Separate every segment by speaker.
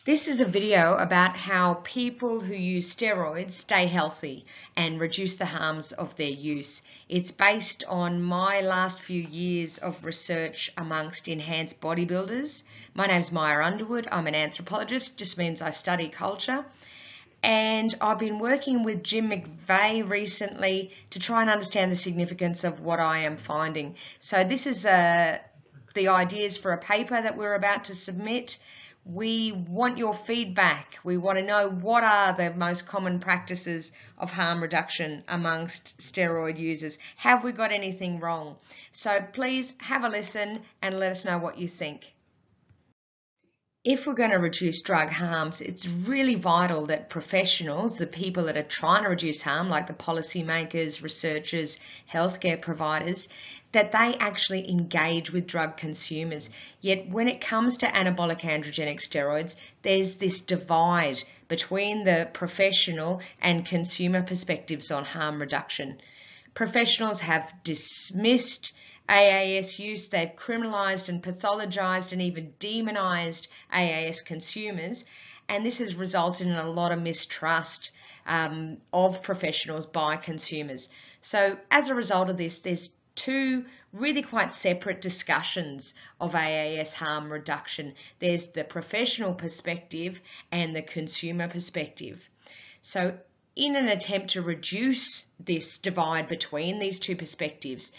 Speaker 1: This is a video about how people who use steroids stay healthy and reduce the harms of their use. It's based on my last few years of research amongst enhanced bodybuilders. My name's Maya Underwood. I'm an anthropologist, just means I study culture. And I've been working with Jim McVeigh recently to try and understand the significance of what I am finding. So this is the ideas for a paper that we're about to submit. We want your feedback. We want to know what are the most common practices of harm reduction amongst steroid users. Have we got anything wrong? So please have a listen and let us know what you think. If we're going to reduce drug harms, it's really vital that professionals, the people that are trying to reduce harm, like the policymakers, researchers, healthcare providers, that they actually engage with drug consumers. Yet when it comes to anabolic-androgenic steroids, there's this divide between the professional and consumer perspectives on harm reduction. Professionals have dismissed AAS use, they've criminalised and pathologized and even demonized AAS consumers, and this has resulted in a lot of mistrust of professionals by consumers. So as a result of this, there's two really quite separate discussions of AAS harm reduction. There's the professional perspective and the consumer perspective. So in an attempt to reduce this divide between these two perspectives,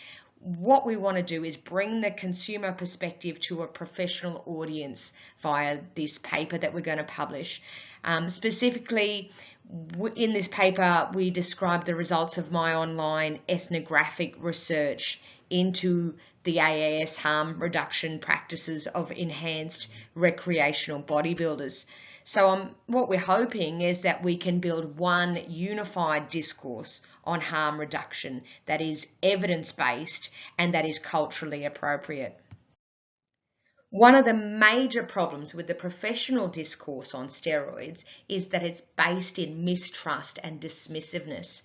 Speaker 1: what we want to do is bring the consumer perspective to a professional audience via this paper that we're going to publish. Specifically, in this paper, we describe the results of my online ethnographic research into the AAS harm reduction practices of enhanced recreational bodybuilders. So what we're hoping is that we can build one unified discourse on harm reduction that is evidence-based and that is culturally appropriate. One of the major problems with the professional discourse on steroids is that it's based in mistrust and dismissiveness.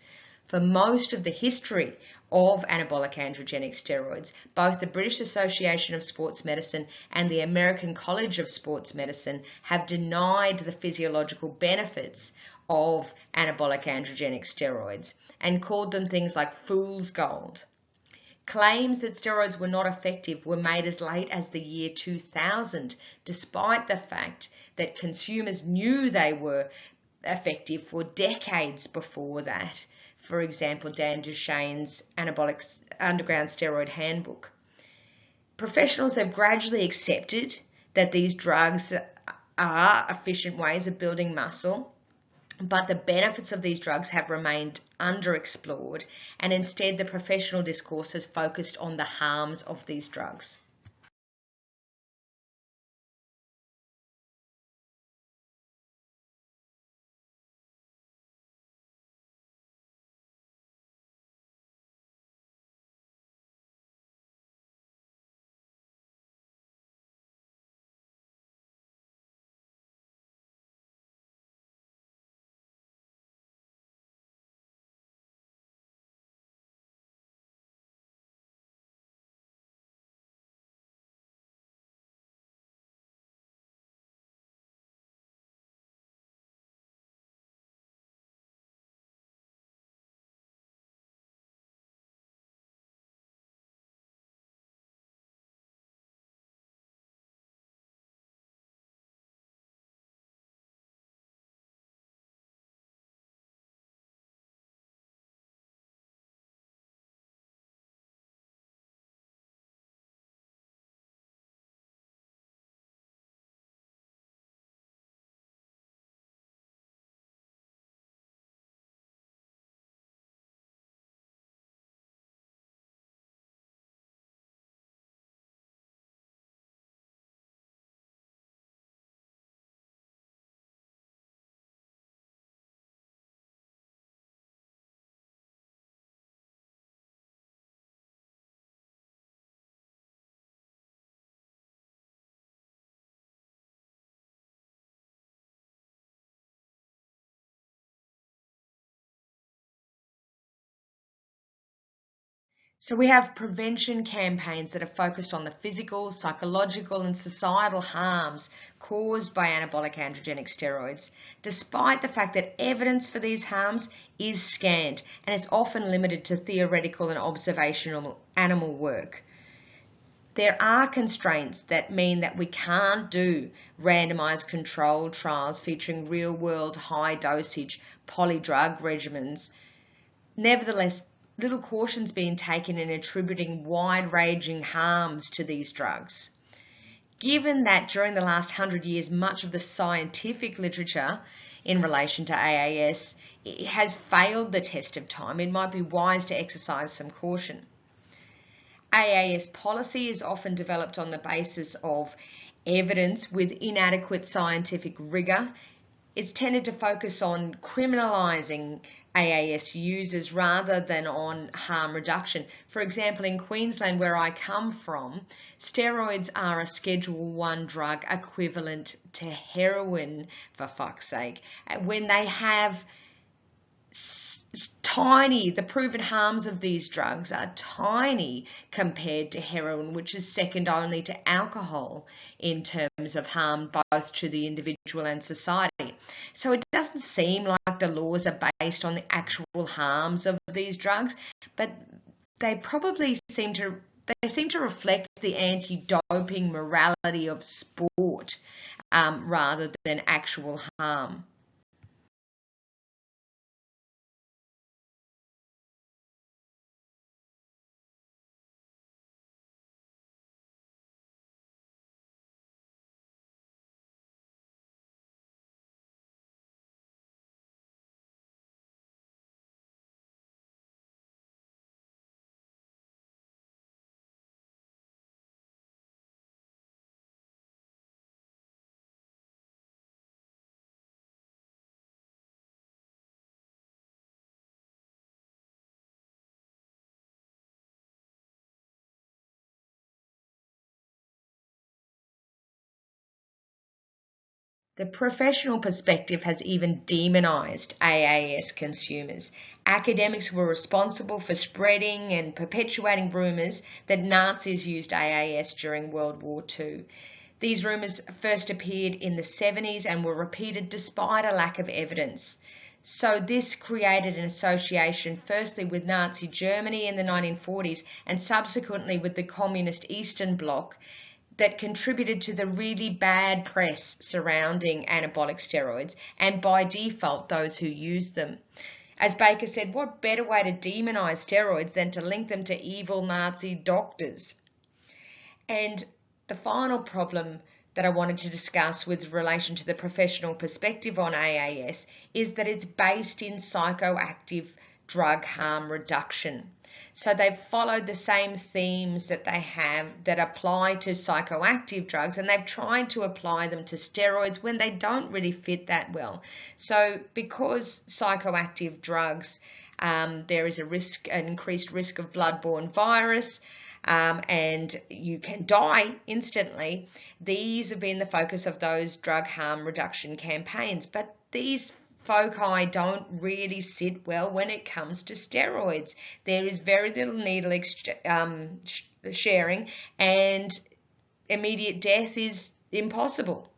Speaker 1: For most of the history of anabolic-androgenic steroids, both the British Association of Sports Medicine and the American College of Sports Medicine have denied the physiological benefits of anabolic-androgenic steroids and called them things like fool's gold. Claims that steroids were not effective were made as late as the year 2000, despite the fact that consumers knew they were effective for decades before that. For example, Dan Duchesne's Anabolic Underground Steroid Handbook. Professionals have gradually accepted that these drugs are efficient ways of building muscle, but the benefits of these drugs have remained underexplored, and instead the professional discourse has focused on the harms of these drugs. So we have prevention campaigns that are focused on the physical, psychological and societal harms caused by anabolic-androgenic steroids, despite the fact that evidence for these harms is scant and it's often limited to theoretical and observational animal work. There are constraints that mean that we can't do randomized controlled trials featuring real-world high-dosage polydrug regimens. Nevertheless, little caution's being taken in attributing wide-ranging harms to these drugs. Given that during the last 100 years, much of the scientific literature in relation to AAS has failed the test of time, it might be wise to exercise some caution. AAS policy is often developed on the basis of evidence with inadequate scientific rigour. It's tended to focus on criminalising AAS users rather than on harm reduction. For example, in Queensland, where I come from, steroids are a Schedule 1 drug equivalent to heroin, for fuck's sake, when they have tiny, the proven harms of these drugs are tiny compared to heroin, which is second only to alcohol in terms of harm both to the individual and society. So it doesn't seem like the laws are based on the actual harms of these drugs, but they probably seem to reflect the anti-doping morality of sport rather than actual harm. The professional perspective has even demonised AAS consumers. Academics were responsible for spreading and perpetuating rumours that Nazis used AAS during World War II. These rumours first appeared in the 70s and were repeated despite a lack of evidence. So this created an association firstly with Nazi Germany in the 1940s and subsequently with the Communist Eastern Bloc that contributed to the really bad press surrounding anabolic steroids and by default those who use them. As Baker said, what better way to demonise steroids than to link them to evil Nazi doctors? And the final problem that I wanted to discuss with relation to the professional perspective on AAS is that it's based in psychoactive drug harm reduction. So they've followed the same themes that they have that apply to psychoactive drugs, and they've tried to apply them to steroids when they don't really fit that well. So because psychoactive drugs, there is an increased risk of blood-borne virus, and you can die instantly, these have been the focus of those drug harm reduction campaigns. But these foci don't really sit well when it comes to steroids. There is very little needle sharing and immediate death is impossible.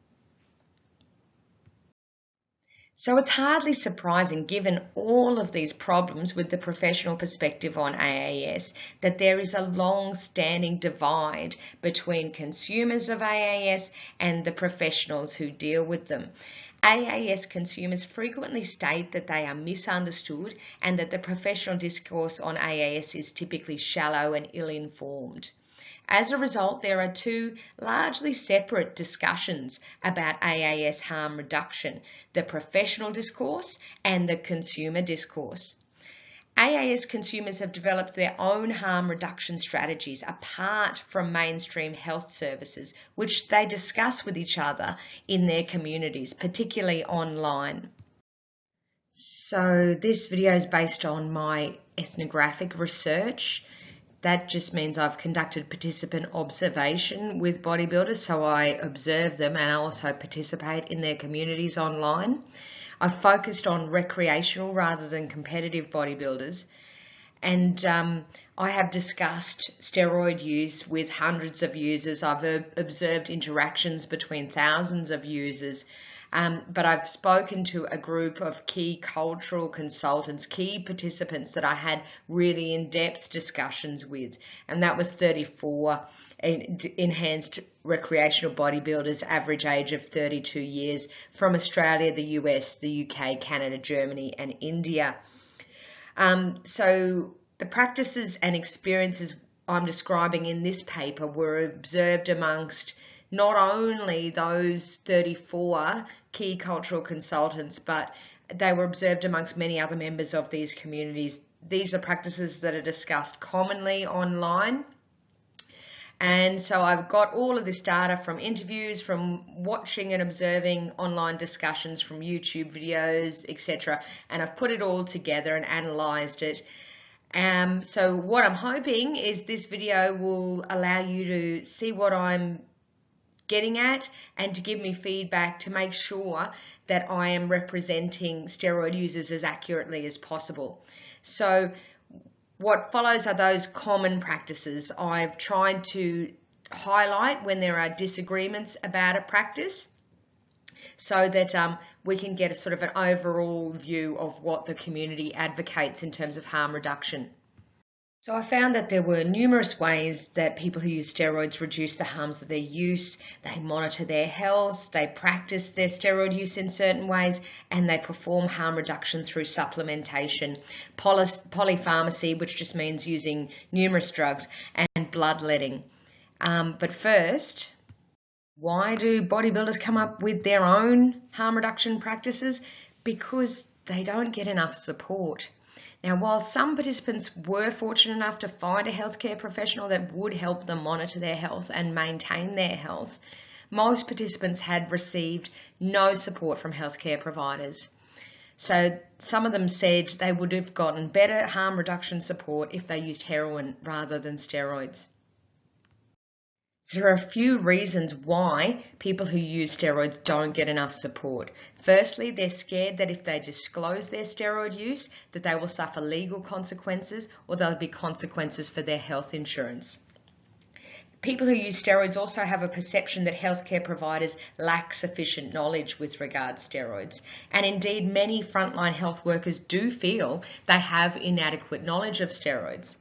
Speaker 1: So it's hardly surprising, given all of these problems with the professional perspective on AAS, that there is a long-standing divide between consumers of AAS and the professionals who deal with them. AAS consumers frequently state that they are misunderstood and that the professional discourse on AAS is typically shallow and ill-informed. As a result, there are two largely separate discussions about AAS harm reduction: the professional discourse and the consumer discourse. AAS consumers have developed their own harm reduction strategies apart from mainstream health services, which they discuss with each other in their communities, particularly online. So this video is based on my ethnographic research. That just means I've conducted participant observation with bodybuilders, so I observe them and I also participate in their communities online. I've focused on recreational rather than competitive bodybuilders, And I have discussed steroid use with hundreds of users. I've observed interactions between thousands of users. But I've spoken to a group of key cultural consultants, key participants that I had really in-depth discussions with, and that was 34 enhanced recreational bodybuilders, average age of 32 years, from Australia, the US, the UK, Canada, Germany, and India. So the practices and experiences I'm describing in this paper were observed amongst not only those 34 key cultural consultants, but they were observed amongst many other members of these communities. These are practices that are discussed commonly online. And so I've got all of this data from interviews, from watching and observing online discussions, from YouTube videos, etc. And I've put it all together and analysed it. So what I'm hoping is this video will allow you to see what I'm getting at and to give me feedback to make sure that I am representing steroid users as accurately as possible. So what follows are those common practices. I've tried to highlight when there are disagreements about a practice so that we can get a sort of an overall view of what the community advocates in terms of harm reduction. So I found that there were numerous ways that people who use steroids reduce the harms of their use. They monitor their health, they practice their steroid use in certain ways, and they perform harm reduction through supplementation, polypharmacy, which just means using numerous drugs, and bloodletting. But first, why do bodybuilders come up with their own harm reduction practices? Because they don't get enough support. Now, while some participants were fortunate enough to find a healthcare professional that would help them monitor their health and maintain their health, most participants had received no support from healthcare providers. So some of them said they would have gotten better harm reduction support if they used heroin rather than steroids. There are a few reasons why people who use steroids don't get enough support. Firstly, they're scared that if they disclose their steroid use, that they will suffer legal consequences or there'll be consequences for their health insurance. People who use steroids also have a perception that healthcare providers lack sufficient knowledge with regards to steroids. And indeed, many frontline health workers do feel they have inadequate knowledge of steroids.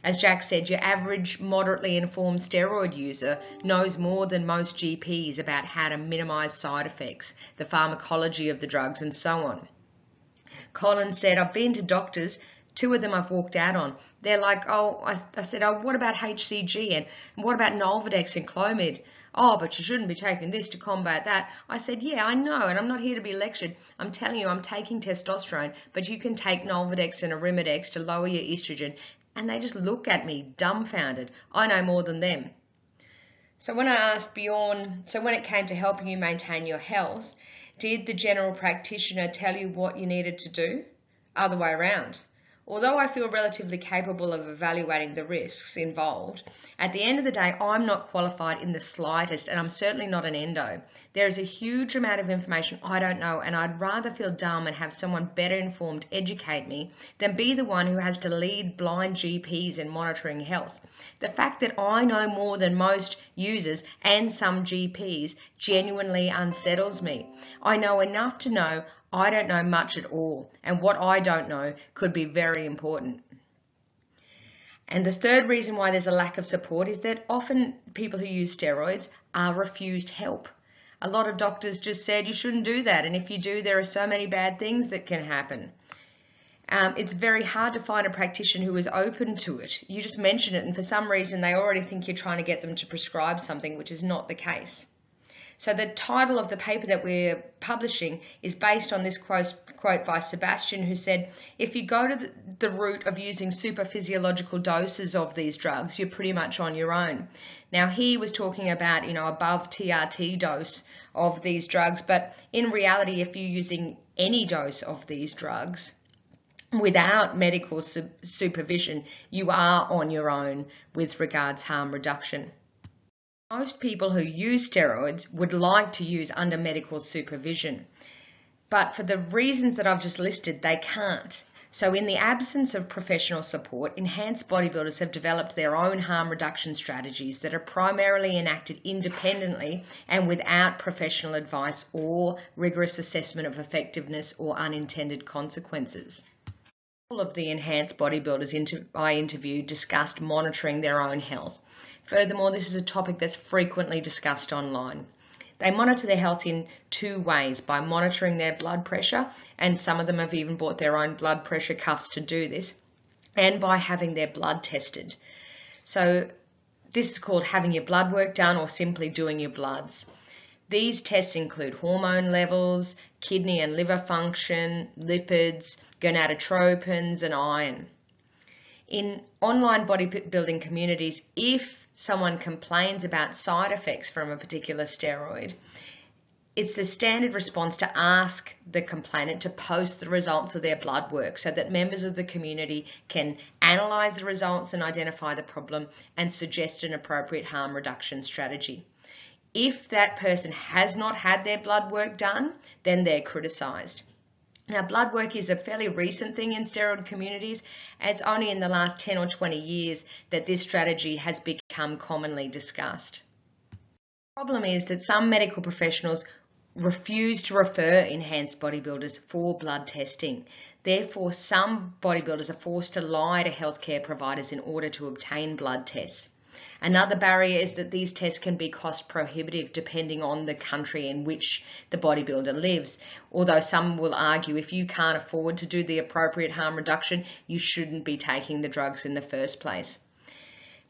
Speaker 1: As Jack said, your average moderately informed steroid user knows more than most GPs about how to minimise side effects, the pharmacology of the drugs, and so on. Colin said, I've been to doctors, 2 of them I've walked out on. They're like, I said, what about HCG and what about Nolvadex and Clomid? Oh, but you shouldn't be taking this to combat that. I said, yeah, I know, and I'm not here to be lectured. I'm telling you, I'm taking testosterone, but you can take Nolvadex and Arimidex to lower your estrogen. And they just look at me dumbfounded. I know more than them. So when I asked Bjorn, so when it came to helping you maintain your health, did the general practitioner tell you what you needed to do? Other way around. Although I feel relatively capable of evaluating the risks involved, at the end of the day, I'm not qualified in the slightest, and I'm certainly not an endo. There is a huge amount of information I don't know, and I'd rather feel dumb and have someone better informed educate me than be the one who has to lead blind GPs in monitoring health. The fact that I know more than most users and some GPs genuinely unsettles me. I know enough to know I don't know much at all, and what I don't know could be very important. And the third reason why there's a lack of support is that often people who use steroids are refused help. A lot of doctors just said you shouldn't do that, and if you do, there are so many bad things that can happen. It's very hard to find a practitioner who is open to it. You just mention it, and for some reason they already think you're trying to get them to prescribe something, which is not the case. So the title of the paper that we're publishing is based on this quote by Sebastian, who said, if you go to the route of using superphysiological doses of these drugs, you're pretty much on your own. Now, he was talking about, above TRT dose of these drugs, but in reality, if you're using any dose of these drugs without medical supervision, you are on your own with regards harm reduction. Most people who use steroids would like to use under medical supervision, but for the reasons that I've just listed, they can't. So in the absence of professional support, enhanced bodybuilders have developed their own harm reduction strategies that are primarily enacted independently and without professional advice or rigorous assessment of effectiveness or unintended consequences. All of the enhanced bodybuilders I interviewed discussed monitoring their own health. Furthermore, this is a topic that's frequently discussed online. They monitor their health in two ways, by monitoring their blood pressure, and some of them have even bought their own blood pressure cuffs to do this, and by having their blood tested. So this is called having your blood work done or simply doing your bloods. These tests include hormone levels, kidney and liver function, lipids, gonadotropins, and iron. In online bodybuilding communities, if someone complains about side effects from a particular steroid, it's the standard response to ask the complainant to post the results of their blood work so that members of the community can analyse the results and identify the problem and suggest an appropriate harm reduction strategy. If that person has not had their blood work done, then they're criticised. Now, blood work is a fairly recent thing in steroid communities, and it's only in the last 10 or 20 years that this strategy has become commonly discussed. The problem is that some medical professionals refuse to refer enhanced bodybuilders for blood testing. Therefore, some bodybuilders are forced to lie to healthcare providers in order to obtain blood tests. Another barrier is that these tests can be cost prohibitive depending on the country in which the bodybuilder lives. Although some will argue if you can't afford to do the appropriate harm reduction, you shouldn't be taking the drugs in the first place.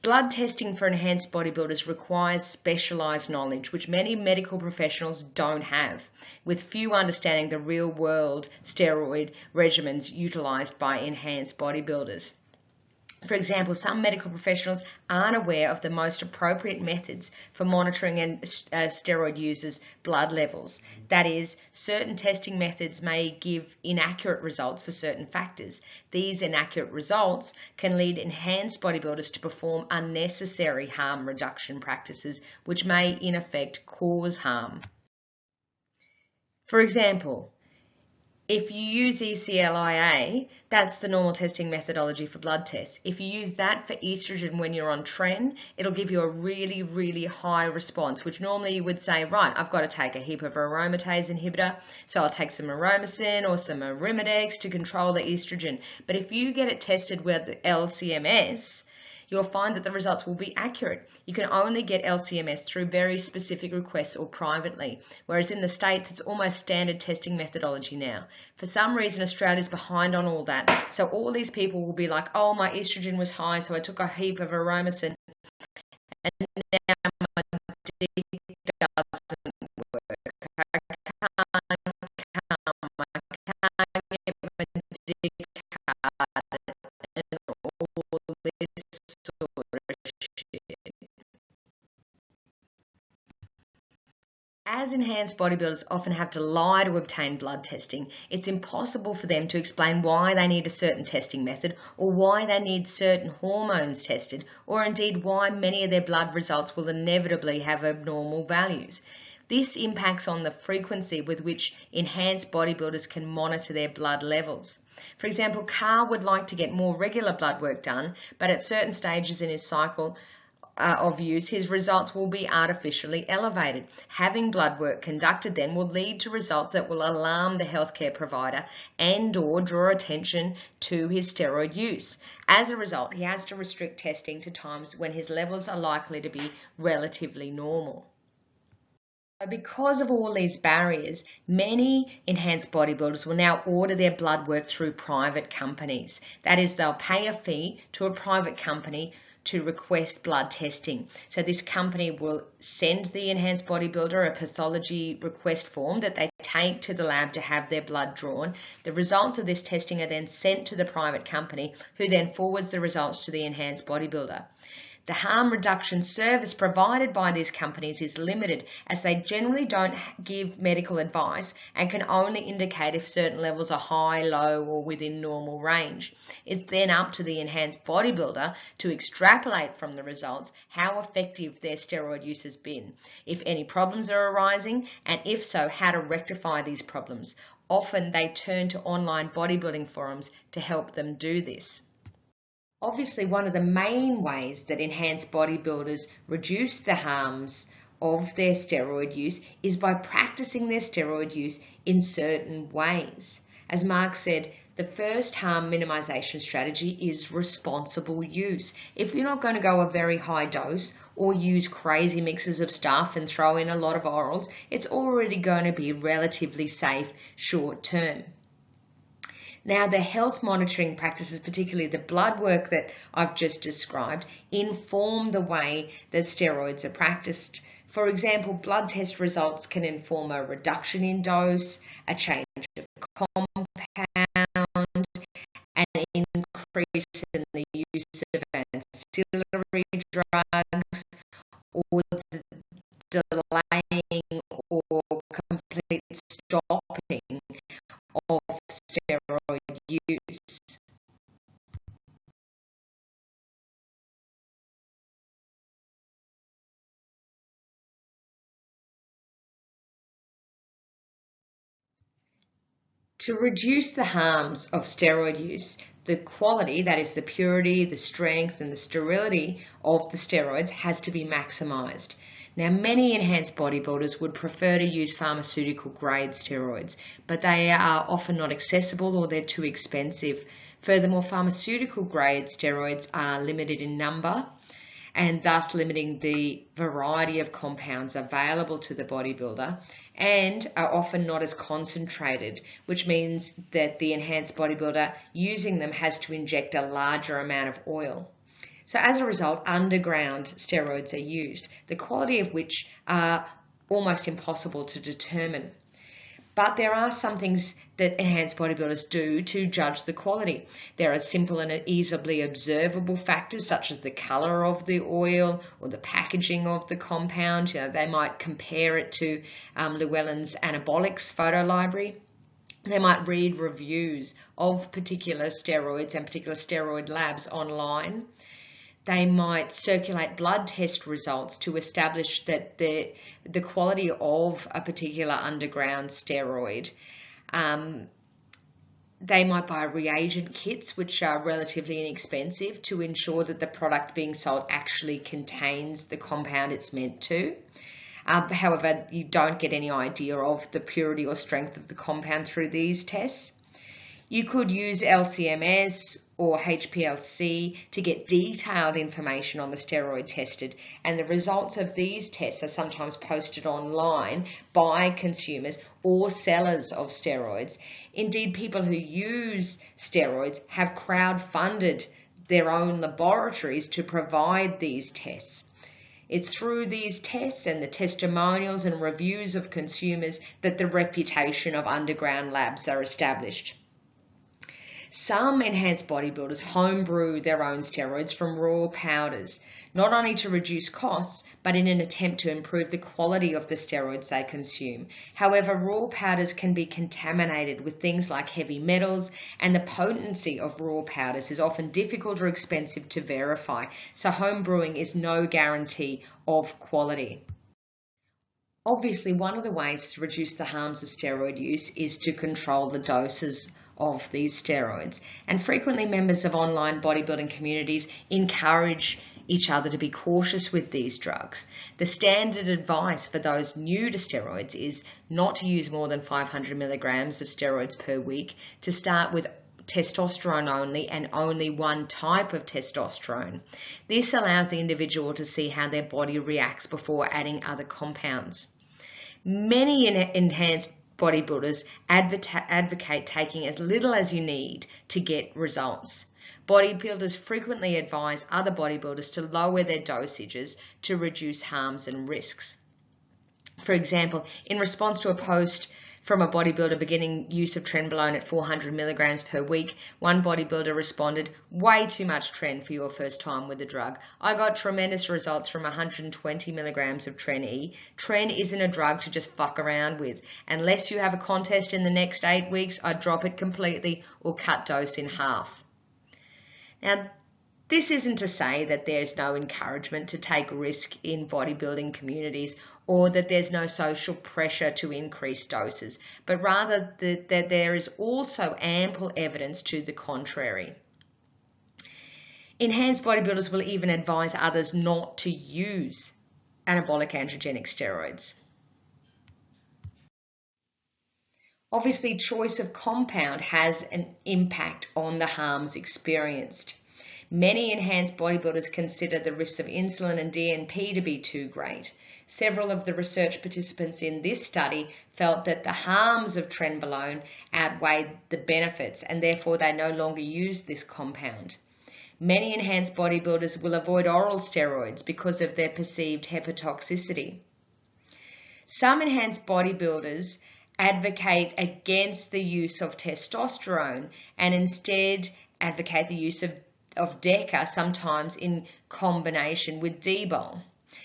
Speaker 1: Blood testing for enhanced bodybuilders requires specialised knowledge, which many medical professionals don't have, with few understanding the real-world steroid regimens utilised by enhanced bodybuilders. For example, some medical professionals aren't aware of the most appropriate methods for monitoring steroid users' blood levels. That is, certain testing methods may give inaccurate results for certain factors. These inaccurate results can lead enhanced bodybuilders to perform unnecessary harm reduction practices, which may in effect cause harm. For example, if you use ECLIA, that's the normal testing methodology for blood tests. If you use that for estrogen when you're on tren, it'll give you a really, really high response, which normally you would say, right, I've got to take a heap of aromatase inhibitor, so I'll take some aromasin or some arimidex to control the estrogen. But if you get it tested with LCMS, you'll find that the results will be accurate. You can only get LCMS through very specific requests or privately, whereas in the States it's almost standard testing methodology now. For some reason Australia's behind on all that, so all these people will be like, oh, my estrogen was high, so I took a heap of aromasin, and now my dick doesn't work. I can't get my dick hard, and all this sort of shit. As enhanced bodybuilders often have to lie to obtain blood testing, it's impossible for them to explain why they need a certain testing method or why they need certain hormones tested, or indeed why many of their blood results will inevitably have abnormal values. This impacts on the frequency with which enhanced bodybuilders can monitor their blood levels. For example, Carl would like to get more regular blood work done, but at certain stages in his cycle of use, his results will be artificially elevated. Having blood work conducted then will lead to results that will alarm the healthcare provider and or draw attention to his steroid use. As a result, he has to restrict testing to times when his levels are likely to be relatively normal. Because of all these barriers, many enhanced bodybuilders will now order their blood work through private companies. That is, they'll pay a fee to a private company to request blood testing. So this company will send the enhanced bodybuilder a pathology request form that they take to the lab to have their blood drawn. The results of this testing are then sent to the private company, who then forwards the results to the enhanced bodybuilder. The harm reduction service provided by these companies is limited, as they generally don't give medical advice and can only indicate if certain levels are high, low, or within normal range. It's then up to the enhanced bodybuilder to extrapolate from the results how effective their steroid use has been, if any problems are arising, and if so, how to rectify these problems. Often they turn to online bodybuilding forums to help them do this. Obviously, one of the main ways that enhanced bodybuilders reduce the harms of their steroid use is by practicing their steroid use in certain ways. As Mark said, the first harm minimization strategy is responsible use. If you're not going to go a very high dose or use crazy mixes of stuff and throw in a lot of orals, it's already going to be relatively safe short term. Now, the health monitoring practices, particularly the blood work that I've just described, inform the way that steroids are practiced. For example, blood test results can inform a reduction in dose, a change of compound, an increase in the use of ancillary drugs, or the delaying or complete stopping of steroid use. To reduce the harms of steroid use, the quality, that is the purity, the strength and the sterility of the steroids has to be maximised. Now, many enhanced bodybuilders would prefer to use pharmaceutical grade steroids, but they are often not accessible or they're too expensive. Furthermore, pharmaceutical grade steroids are limited in number and thus limiting the variety of compounds available to the bodybuilder, and are often not as concentrated, which means that the enhanced bodybuilder using them has to inject a larger amount of oil. So as a result, underground steroids are used, the quality of which are almost impossible to determine. But there are some things that enhanced bodybuilders do to judge the quality. There are simple and easily observable factors such as the colour of the oil or the packaging of the compound. They might compare it to Llewellyn's Anabolics photo library. They might read reviews of particular steroids and particular steroid labs online. They might circulate blood test results to establish that the quality of a particular underground steroid. They might buy reagent kits, which are relatively inexpensive, to ensure that the product being sold actually contains the compound it's meant to. However, you don't get any idea of the purity or strength of the compound through these tests. You could use LCMS or HPLC to get detailed information on the steroid tested, and the results of these tests are sometimes posted online by consumers or sellers of steroids. Indeed, people who use steroids have crowd-funded their own laboratories to provide these tests. It's through these tests and the testimonials and reviews of consumers that the reputation of underground labs are established. Some enhanced bodybuilders homebrew their own steroids from raw powders, not only to reduce costs, but in an attempt to improve the quality of the steroids they consume. However, raw powders can be contaminated with things like heavy metals, and the potency of raw powders is often difficult or expensive to verify, so homebrewing is no guarantee of quality. Obviously, one of the ways to reduce the harms of steroid use is to control the doses of these steroids. And frequently members of online bodybuilding communities encourage each other to be cautious with these drugs. The standard advice for those new to steroids is not to use more than 500 milligrams of steroids per week, to start with testosterone only and only one type of testosterone. This allows the individual to see how their body reacts before adding other compounds. Many enhanced bodybuilders advocate taking as little as you need to get results. Bodybuilders frequently advise other bodybuilders to lower their dosages to reduce harms and risks. For example, in response to a post from a bodybuilder beginning use of trenbolone at 400 milligrams per week, one bodybuilder responded, "Way too much tren for your first time with the drug. I got tremendous results from 120 milligrams of Tren-E. Tren isn't a drug to just fuck around with. Unless you have a contest in the next 8 weeks, I'd drop it completely or cut dose in half." Now, This isn't to say that there's no encouragement to take risk in bodybuilding communities or that there's no social pressure to increase doses, but rather that there is also ample evidence to the contrary. Enhanced bodybuilders will even advise others not to use anabolic-androgenic steroids. Obviously, choice of compound has an impact on the harms experienced. Many enhanced bodybuilders consider the risks of insulin and DNP to be too great. Several of the research participants in this study felt that the harms of trenbolone outweighed the benefits, and therefore they no longer used this compound. Many enhanced bodybuilders will avoid oral steroids because of their perceived hepatotoxicity. Some enhanced bodybuilders advocate against the use of testosterone and instead advocate the use of DECA, sometimes in combination with debol.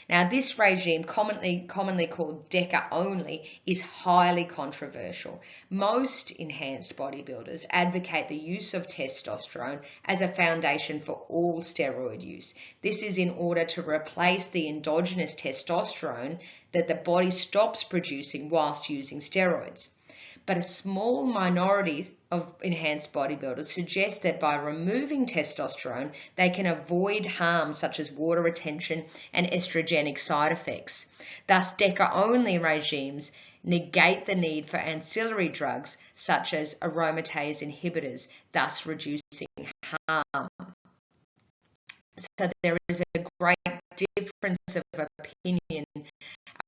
Speaker 1: Now, this regime, commonly called DECA only, is highly controversial. Most enhanced bodybuilders advocate the use of testosterone as a foundation for all steroid use. This is in order to replace the endogenous testosterone that the body stops producing whilst using steroids. But a small minority of enhanced bodybuilders suggest that by removing testosterone, they can avoid harms such as water retention and estrogenic side effects. Thus, DECA-only regimes negate the need for ancillary drugs such as aromatase inhibitors, thus reducing harm. So there is a great difference of opinion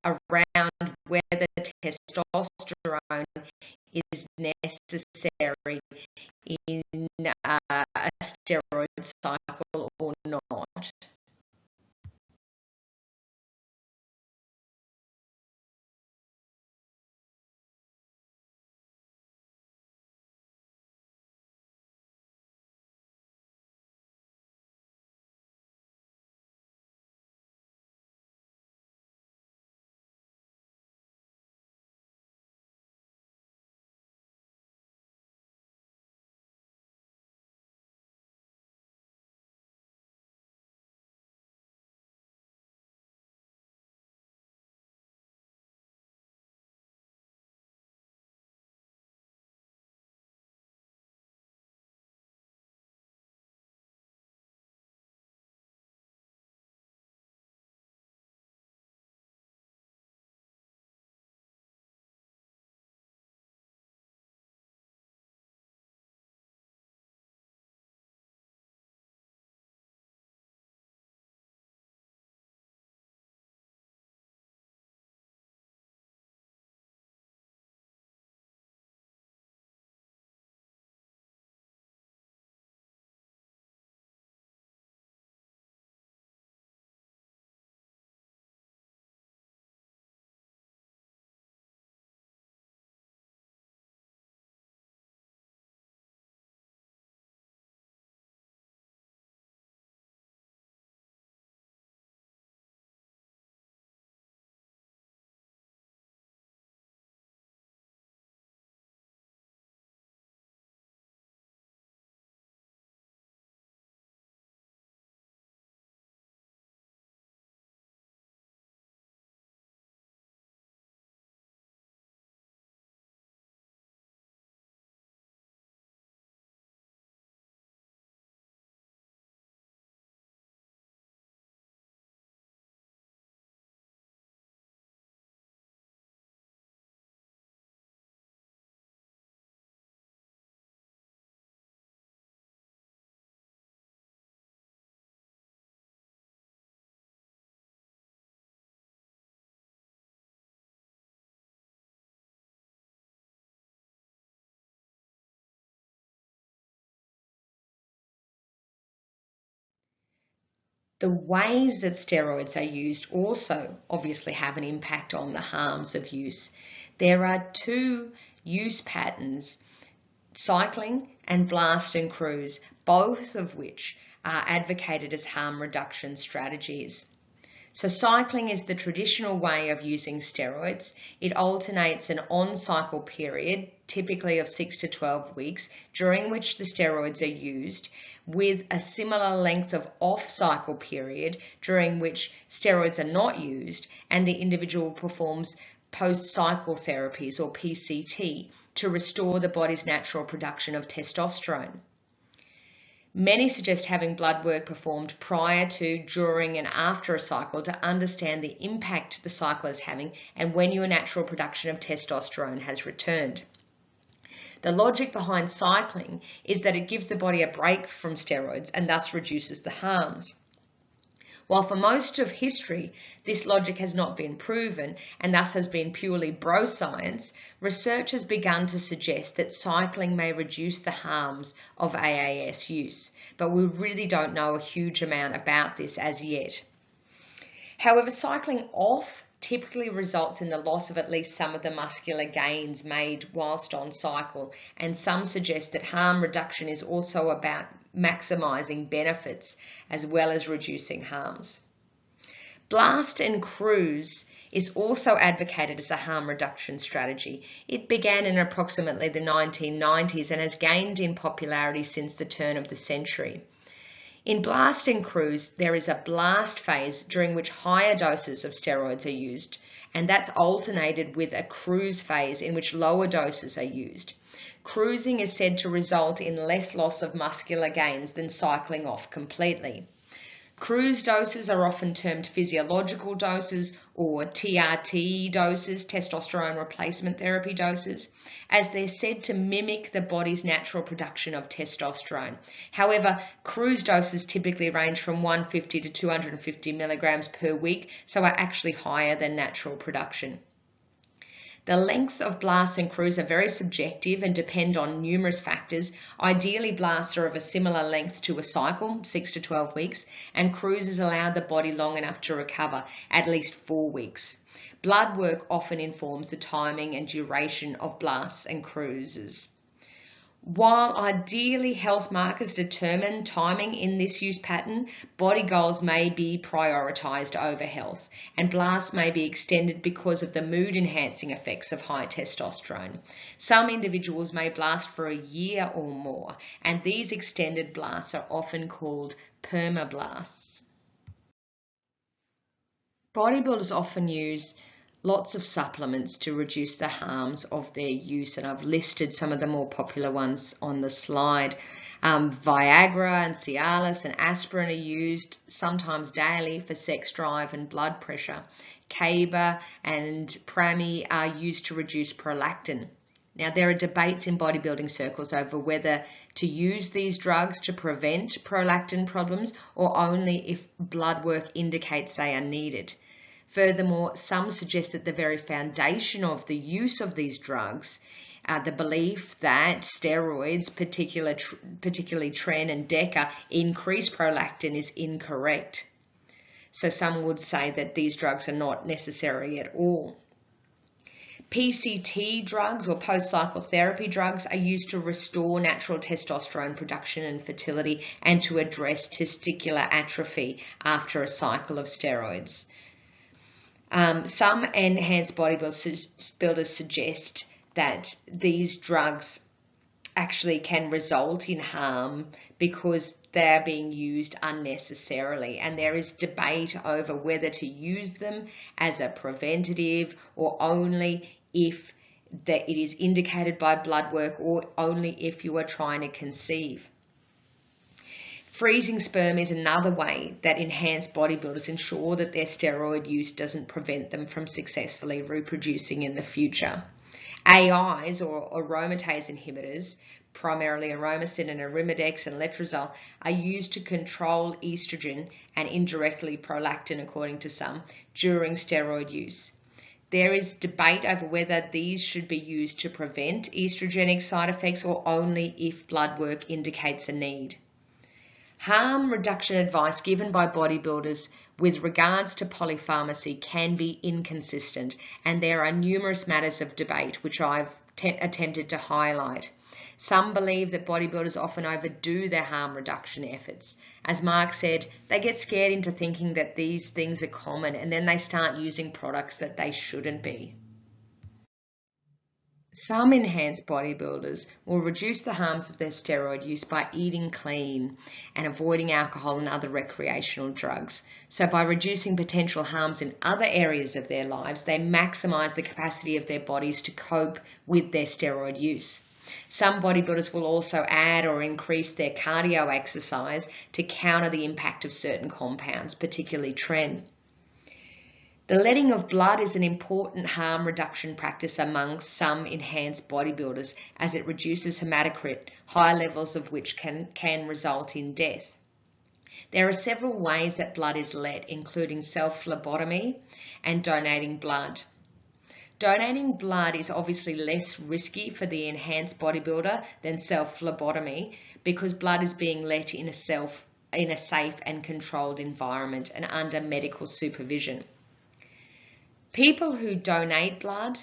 Speaker 1: around whether testosterone is necessary in a steroid cycle or not. The ways that steroids are used also obviously have an impact on the harms of use. There are two use patterns, cycling and blast and cruise, both of which are advocated as harm reduction strategies. So cycling is the traditional way of using steroids. It alternates an on-cycle period, typically of 6 to 12 weeks, during which the steroids are used, with a similar length of off-cycle period during which steroids are not used, and the individual performs post-cycle therapies, or PCT, to restore the body's natural production of testosterone. Many suggest having blood work performed prior to, during and after a cycle to understand the impact the cycle is having and when your natural production of testosterone has returned. The logic behind cycling is that it gives the body a break from steroids and thus reduces the harms. While for most of history this logic has not been proven and thus has been purely bro science, research has begun to suggest that cycling may reduce the harms of AAS use, but we really don't know a huge amount about this as yet. However, cycling off typically results in the loss of at least some of the muscular gains made whilst on cycle, and some suggest that harm reduction is also about maximising benefits as well as reducing harms. Blast and cruise is also advocated as a harm reduction strategy. It began in approximately the 1990s and has gained in popularity since the turn of the century. In blast and cruise, there is a blast phase during which higher doses of steroids are used, and that's alternated with a cruise phase in which lower doses are used. Cruising is said to result in less loss of muscular gains than cycling off completely. Cruise doses are often termed physiological doses or TRT doses, testosterone replacement therapy doses, as they're said to mimic the body's natural production of testosterone. However, cruise doses typically range from 150 to 250 milligrams per week, so are actually higher than natural production. The lengths of blasts and cruise are very subjective and depend on numerous factors. Ideally, blasts are of a similar length to a cycle, 6 to 12 weeks, and cruises allow the body long enough to recover, at least 4 weeks. Blood work often informs the timing and duration of blasts and cruises. While ideally health markers determine timing in this use pattern, body goals may be prioritised over health, and blasts may be extended because of the mood-enhancing effects of high testosterone. Some individuals may blast for a year or more, and these extended blasts are often called permablasts. Bodybuilders often use lots of supplements to reduce the harms of their use, and I've listed some of the more popular ones on the slide. Viagra and Cialis and aspirin are used sometimes daily for sex drive and blood pressure. Kaba and Prami are used to reduce prolactin. Now, there are debates in bodybuilding circles over whether to use these drugs to prevent prolactin problems or only if blood work indicates they are needed. Furthermore, some suggest that the very foundation of the use of these drugs, the belief that steroids, particularly Tren and Deca, increase prolactin, is incorrect. So some would say that these drugs are not necessary at all. PCT drugs, or post-cycle therapy drugs, are used to restore natural testosterone production and fertility and to address testicular atrophy after a cycle of steroids. Some enhanced bodybuilders suggest that these drugs actually can result in harm because they're being used unnecessarily, and there is debate over whether to use them as a preventative or only if it is indicated by blood work or only if you are trying to conceive. Freezing sperm is another way that enhanced bodybuilders ensure that their steroid use doesn't prevent them from successfully reproducing in the future. AIs, or aromatase inhibitors, primarily aromasin and arimidex and letrozole, are used to control estrogen and indirectly prolactin, according to some, during steroid use. There is debate over whether these should be used to prevent estrogenic side effects or only if blood work indicates a need. Harm reduction advice given by bodybuilders with regards to polypharmacy can be inconsistent, and there are numerous matters of debate which I've attempted to highlight. Some believe that bodybuilders often overdo their harm reduction efforts. As Mark said, they get scared into thinking that these things are common, and then they start using products that they shouldn't be. Some enhanced bodybuilders will reduce the harms of their steroid use by eating clean and avoiding alcohol and other recreational drugs. So by reducing potential harms in other areas of their lives, they maximize the capacity of their bodies to cope with their steroid use. Some bodybuilders will also add or increase their cardio exercise to counter the impact of certain compounds, particularly tren. The letting of blood is an important harm reduction practice among some enhanced bodybuilders, as it reduces hematocrit, high levels of which can result in death. There are several ways that blood is let, including self-phlebotomy and donating blood. Donating blood is obviously less risky for the enhanced bodybuilder than self-phlebotomy because blood is being let in a safe and controlled environment and under medical supervision. People who donate blood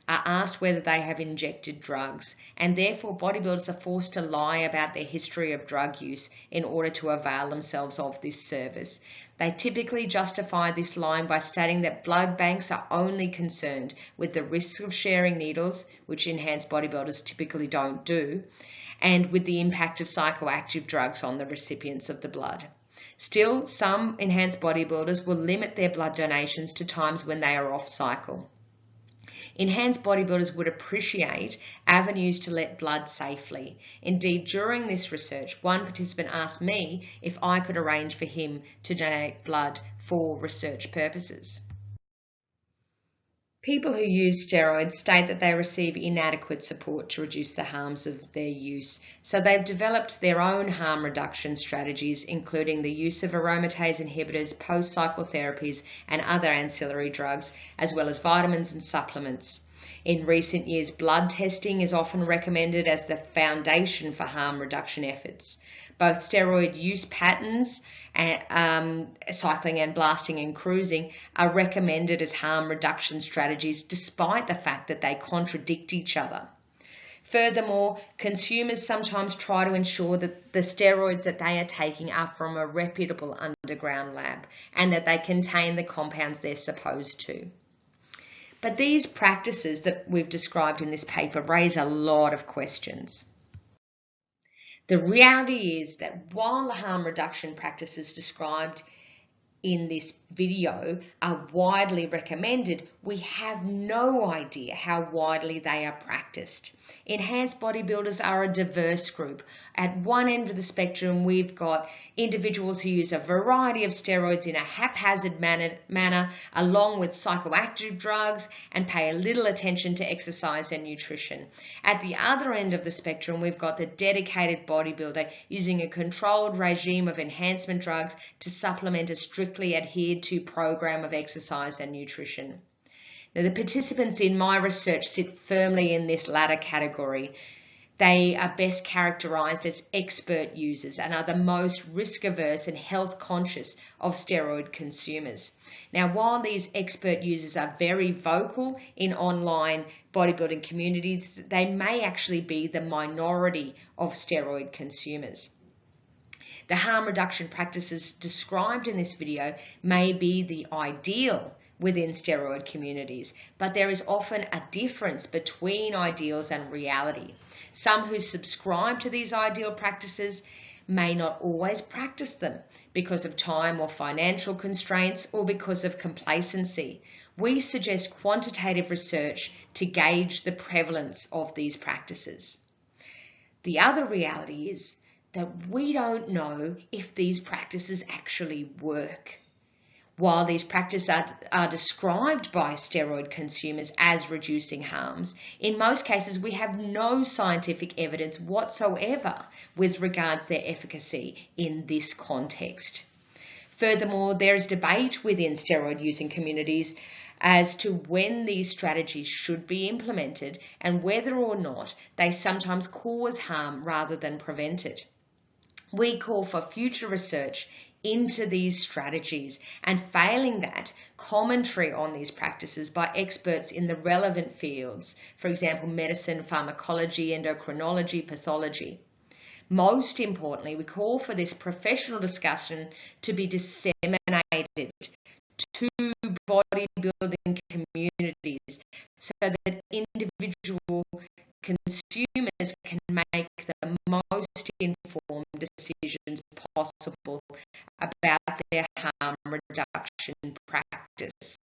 Speaker 1: are asked whether they have injected drugs, and therefore bodybuilders are forced to lie about their history of drug use in order to avail themselves of this service. They typically justify this lying by stating that blood banks are only concerned with the risks of sharing needles, which enhanced bodybuilders typically don't do, and with the impact of psychoactive drugs on the recipients of the blood. Still, some enhanced bodybuilders will limit their blood donations to times when they are off cycle. Enhanced bodybuilders would appreciate avenues to let blood safely. Indeed, during this research, one participant asked me if I could arrange for him to donate blood for research purposes. People who use steroids state that they receive inadequate support to reduce the harms of their use, so they've developed their own harm reduction strategies, including the use of aromatase inhibitors, post-cycle therapies, and other ancillary drugs, as well as vitamins and supplements. In recent years, blood testing is often recommended as the foundation for harm reduction efforts. Both steroid use patterns, cycling and blasting and cruising, are recommended as harm reduction strategies despite the fact that they contradict each other. Furthermore, consumers sometimes try to ensure that the steroids that they are taking are from a reputable underground lab and that they contain the compounds they're supposed to. But these practices that we've described in this paper raise a lot of questions. The reality is that while the harm reduction practices described in this video are widely recommended, we have no idea how widely they are practiced. Enhanced bodybuilders are a diverse group. At one end of the spectrum, we've got individuals who use a variety of steroids in a haphazard manner along with psychoactive drugs and pay a little attention to exercise and nutrition. At the other end of the spectrum, we've got the dedicated bodybuilder using a controlled regime of enhancement drugs to supplement a strictly adhered to program of exercise and nutrition. Now, the participants in my research sit firmly in this latter category. They are best characterised as expert users and are the most risk-averse and health-conscious of steroid consumers. Now, while these expert users are very vocal in online bodybuilding communities, they may actually be the minority of steroid consumers. The harm reduction practices described in this video may be the ideal within steroid communities, but there is often a difference between ideals and reality. Some who subscribe to these ideal practices may not always practice them because of time or financial constraints or because of complacency. We suggest quantitative research to gauge the prevalence of these practices. The other reality is that we don't know if these practices actually work. While these practices are described by steroid consumers as reducing harms, in most cases we have no scientific evidence whatsoever with regards to their efficacy in this context. Furthermore, there is debate within steroid using communities as to when these strategies should be implemented and whether or not they sometimes cause harm rather than prevent it. We call for future research into these strategies, and failing that, commentary on these practices by experts in the relevant fields, for example, medicine, pharmacology, endocrinology, pathology. Most importantly, we call for this professional discussion to be disseminated to bodybuilding communities so that individual consumers can make the most informed decisions possible about their harm reduction practice.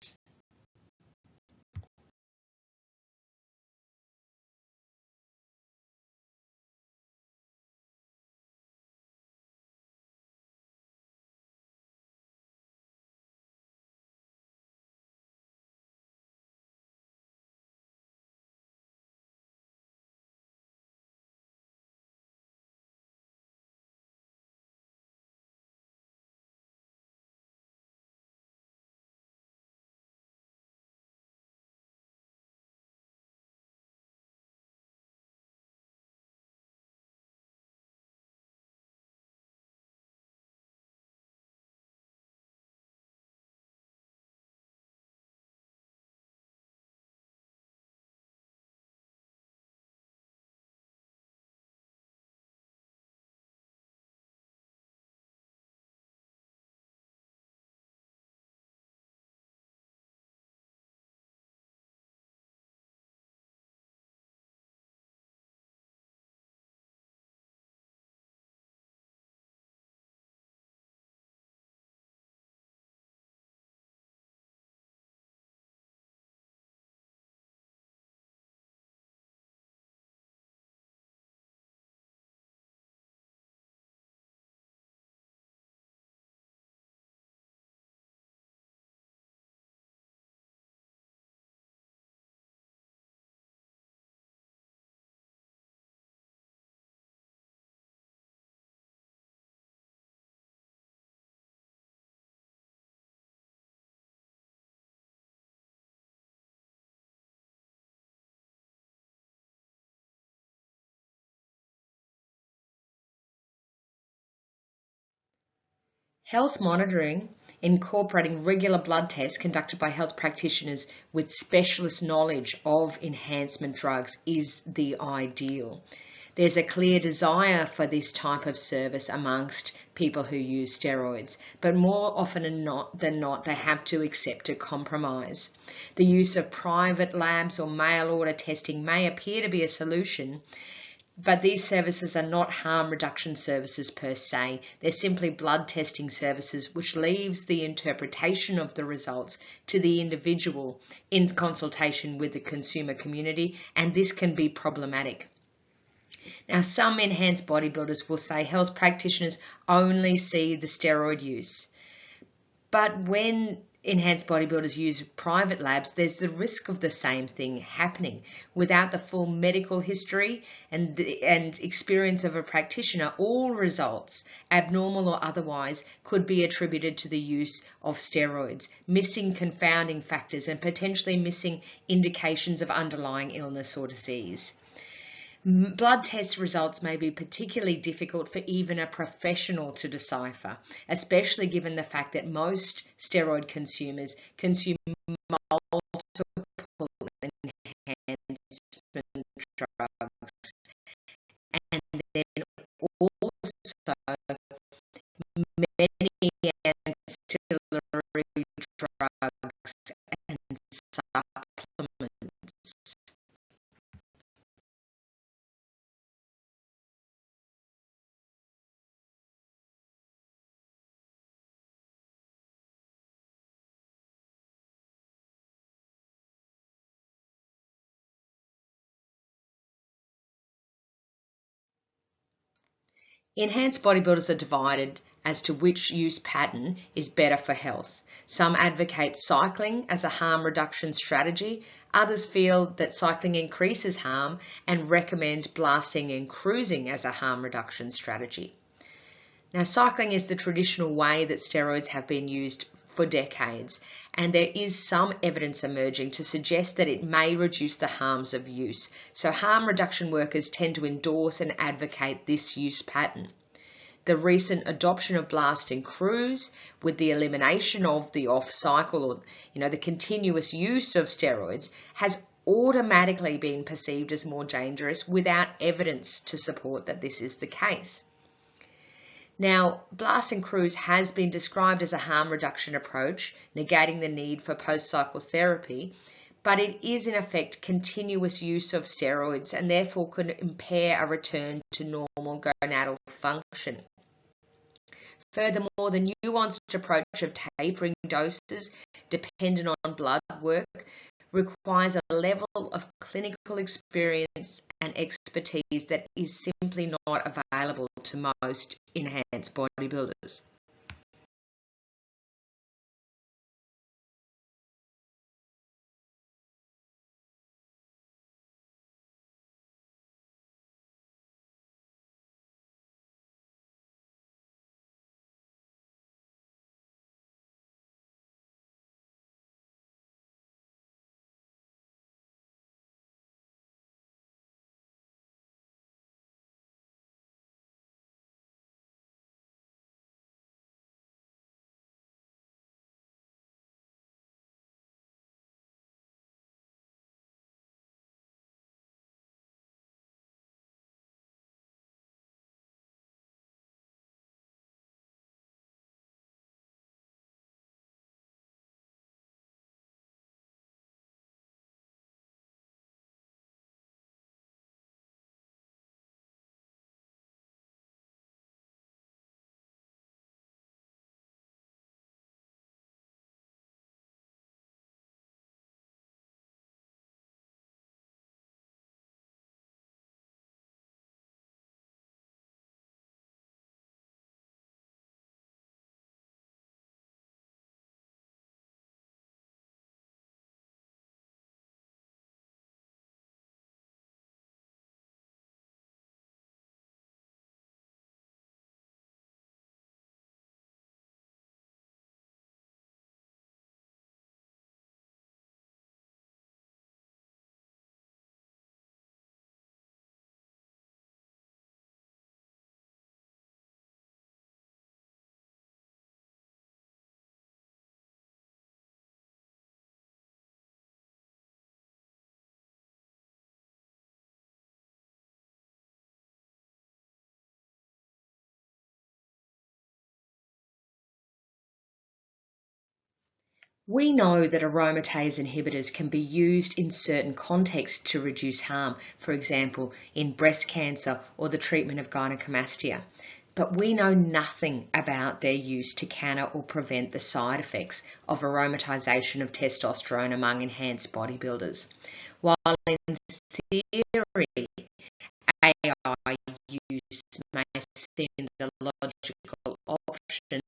Speaker 1: Health monitoring, incorporating regular blood tests conducted by health practitioners with specialist knowledge of enhancement drugs, is the ideal. There's a clear desire for this type of service amongst people who use steroids, but more often than not, they have to accept a compromise. The use of private labs or mail order testing may appear to be a solution, but these services are not harm reduction services per se. They're simply blood testing services, which leaves the interpretation of the results to the individual in consultation with the consumer community, and this can be problematic. Now, some enhanced bodybuilders will say health practitioners only see the steroid use. But when enhanced bodybuilders use private labs, there's the risk of the same thing happening. Without the full medical history and experience of a practitioner, all results, abnormal or otherwise, could be attributed to the use of steroids, missing confounding factors and potentially missing indications of underlying illness or disease. Blood test results may be particularly difficult for even a professional to decipher, especially given the fact that most steroid consumers consume multiple enhancement drugs, and then also many ancillary drugs and supplements. Enhanced bodybuilders are divided as to which use pattern is better for health. Some advocate cycling as a harm reduction strategy. Others feel that cycling increases harm and recommend blasting and cruising as a harm reduction strategy. Now, cycling is the traditional way that steroids have been used for decades, and there is some evidence emerging to suggest that it may reduce the harms of use. So harm reduction workers tend to endorse and advocate this use pattern. The recent adoption of blast and cruise, with the elimination of the off-cycle or the continuous use of steroids, has automatically been perceived as more dangerous without evidence to support that this is the case. Now, blast and cruise has been described as a harm reduction approach, negating the need for post-cycle therapy, but it is in effect continuous use of steroids and therefore can impair a return to normal gonadal function. Furthermore, the nuanced approach of tapering doses dependent on blood work requires a level of clinical experience and expertise that is simply not available to most enhanced bodybuilders. We know that aromatase inhibitors can be used in certain contexts to reduce harm, for example, in breast cancer or the treatment of gynecomastia. But we know nothing about their use to counter or prevent the side effects of aromatization of testosterone among enhanced bodybuilders. While in theory, AI use may seem the logical option,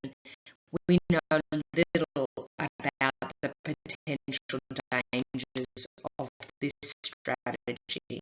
Speaker 1: we know little about the potential dangers of this strategy.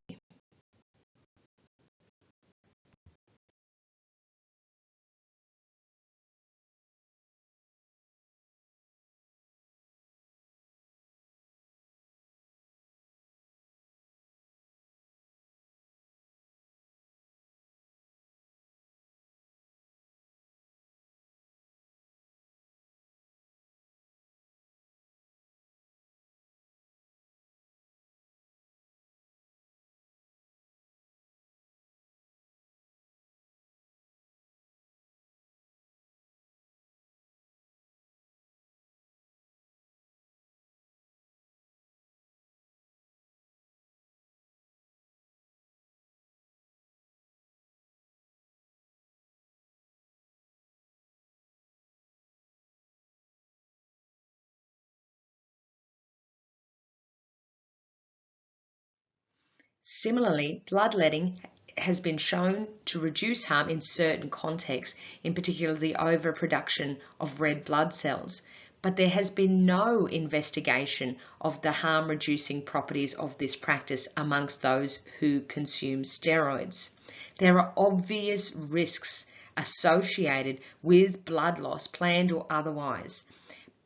Speaker 1: Similarly, bloodletting has been shown to reduce harm in certain contexts, in particular the overproduction of red blood cells, but there has been no investigation of the harm-reducing properties of this practice amongst those who consume steroids. There are obvious risks associated with blood loss, planned or otherwise.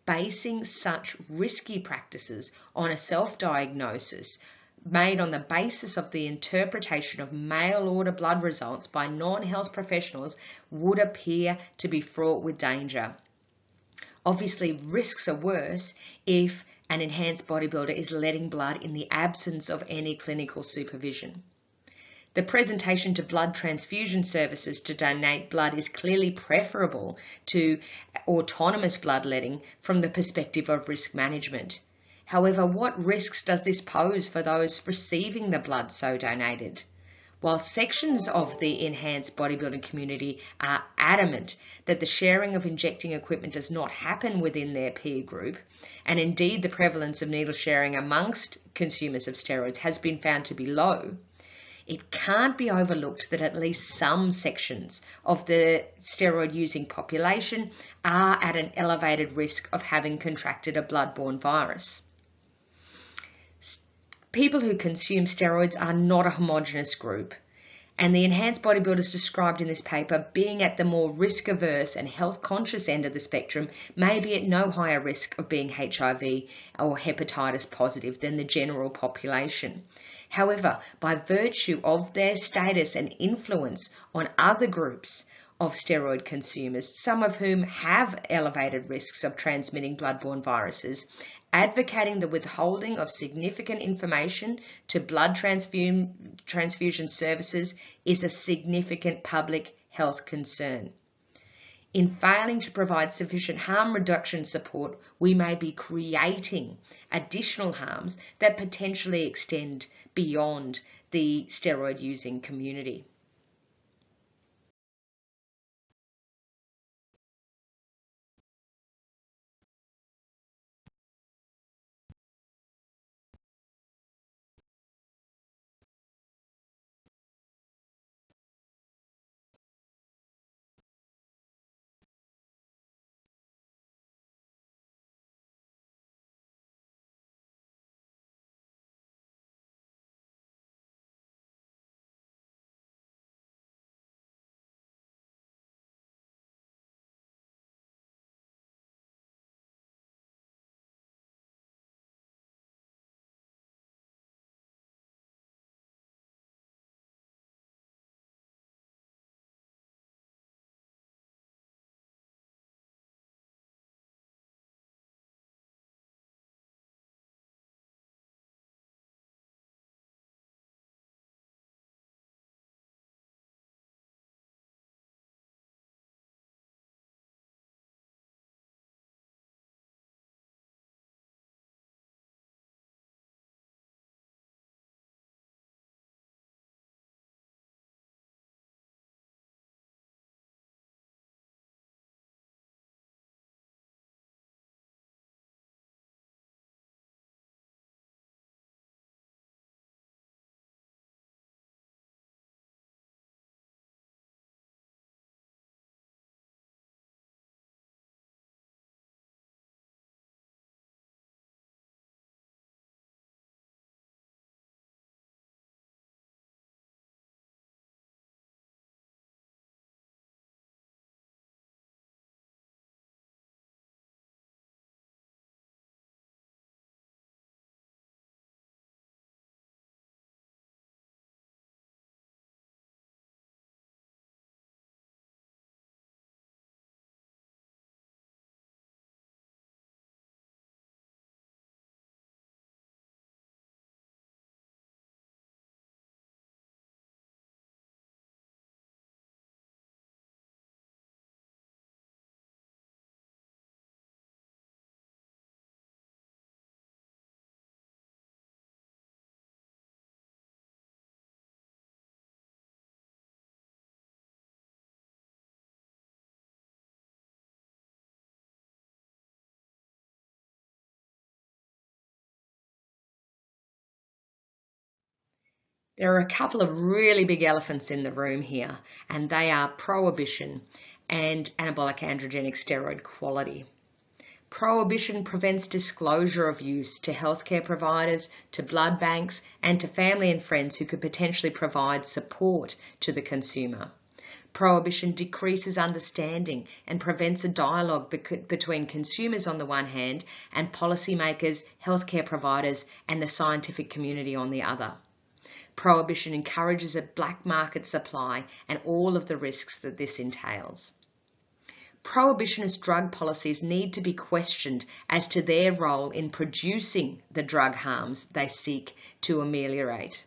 Speaker 1: Basing such risky practices on a self-diagnosis made on the basis of the interpretation of mail-order blood results by non-health professionals would appear to be fraught with danger. Obviously, risks are worse if an enhanced bodybuilder is letting blood in the absence of any clinical supervision. The presentation to blood transfusion services to donate blood is clearly preferable to autonomous bloodletting from the perspective of risk management. However, what risks does this pose for those receiving the blood so donated? While sections of the enhanced bodybuilding community are adamant that the sharing of injecting equipment does not happen within their peer group, and indeed the prevalence of needle sharing amongst consumers of steroids has been found to be low, it can't be overlooked that at least some sections of the steroid-using population are at an elevated risk of having contracted a blood-borne virus. People who consume steroids are not a homogeneous group, and the enhanced bodybuilders described in this paper, being at the more risk-averse and health-conscious end of the spectrum, may be at no higher risk of being HIV or hepatitis positive than the general population. However, by virtue of their status and influence on other groups of steroid consumers, some of whom have elevated risks of transmitting blood-borne viruses, advocating the withholding of significant information to blood transfusion services is a significant public health concern. In failing to provide sufficient harm reduction support, we may be creating additional harms that potentially extend beyond the steroid-using community. There are a couple of really big elephants in the room here, and they are prohibition and anabolic-androgenic steroid quality. Prohibition prevents disclosure of use to healthcare providers, to blood banks, and to family and friends who could potentially provide support to the consumer. Prohibition decreases understanding and prevents a dialogue between consumers on the one hand and policymakers, healthcare providers and the scientific community on the other. Prohibition encourages a black market supply and all of the risks that this entails. Prohibitionist drug policies need to be questioned as to their role in producing the drug harms they seek to ameliorate.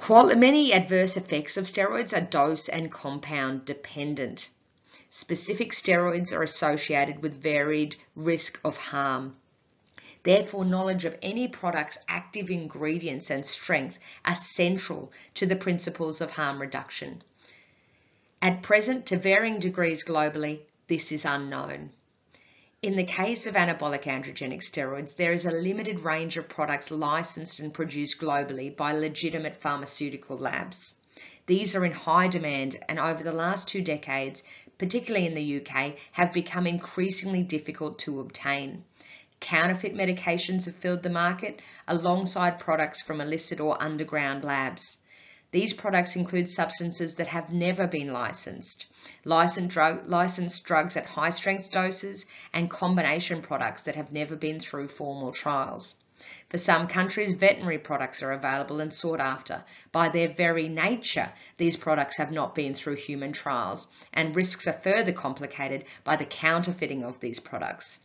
Speaker 1: Many adverse effects of steroids are dose and compound dependent. Specific steroids are associated with varied risk of harm. Therefore, knowledge of any product's active ingredients and strength are central to the principles of harm reduction. At present, to varying degrees globally, this is unknown. In the case of anabolic-androgenic steroids, there is a limited range of products licensed and produced globally by legitimate pharmaceutical labs. These are in high demand and over the last 2 decades, particularly in the UK, have become increasingly difficult to obtain. Counterfeit medications have filled the market alongside products from illicit or underground labs. These products include substances that have never been licensed, licensed drugs at high-strength doses, and combination products that have never been through formal trials. For some countries, veterinary products are available and sought after. By their very nature, these products have not been through human trials, and risks are further complicated by the counterfeiting of these products.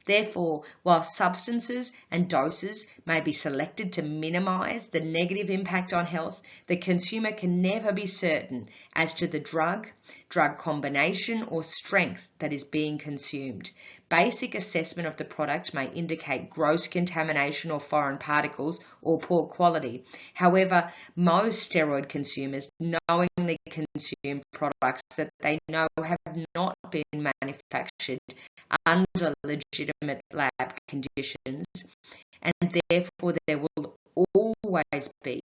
Speaker 1: Therefore, while substances and doses may be selected to minimise the negative impact on health, the consumer can never be certain as to the drug combination or strength that is being consumed. Basic assessment of the product may indicate gross contamination or foreign particles or poor quality. However, most steroid consumers knowingly consume products that they know have not been manufactured under legitimate lab conditions, and therefore there will always be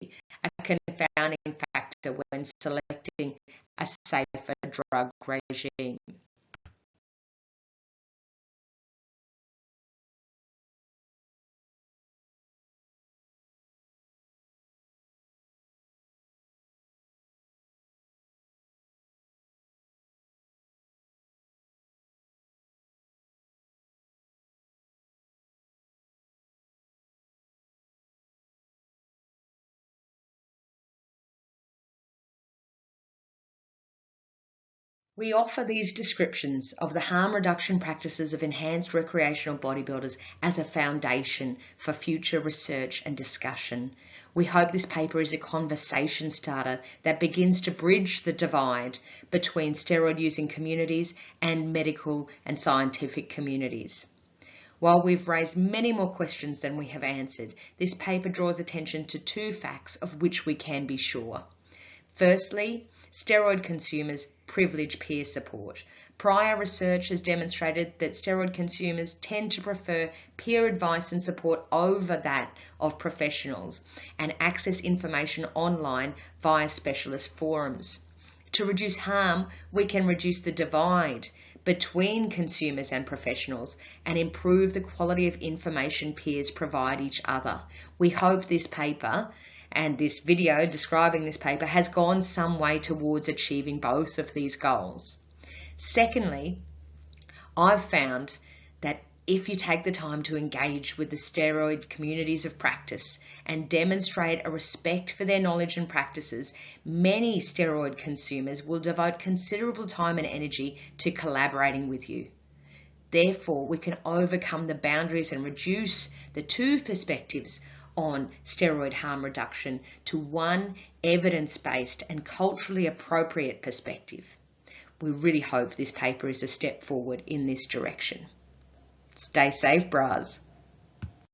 Speaker 1: a confounding factor when selecting a safer drug regime. We offer these descriptions of the harm reduction practices of enhanced recreational bodybuilders as a foundation for future research and discussion. We hope this paper is a conversation starter that begins to bridge the divide between steroid-using communities and medical and scientific communities. While we've raised many more questions than we have answered, this paper draws attention to 2 facts of which we can be sure. Firstly, steroid consumers privilege peer support. Prior research has demonstrated that steroid consumers tend to prefer peer advice and support over that of professionals and access information online via specialist forums. To reduce harm, we can reduce the divide between consumers and professionals and improve the quality of information peers provide each other. We hope this paper and this video describing this paper has gone some way towards achieving both of these goals. Secondly, I've found that if you take the time to engage with the steroid communities of practice and demonstrate a respect for their knowledge and practices, many steroid consumers will devote considerable time and energy to collaborating with you. Therefore, we can overcome the boundaries and reduce the 2 perspectives on steroid harm reduction to one evidence-based and culturally appropriate perspective. We really hope this paper is a step forward in this direction. Stay safe, bras.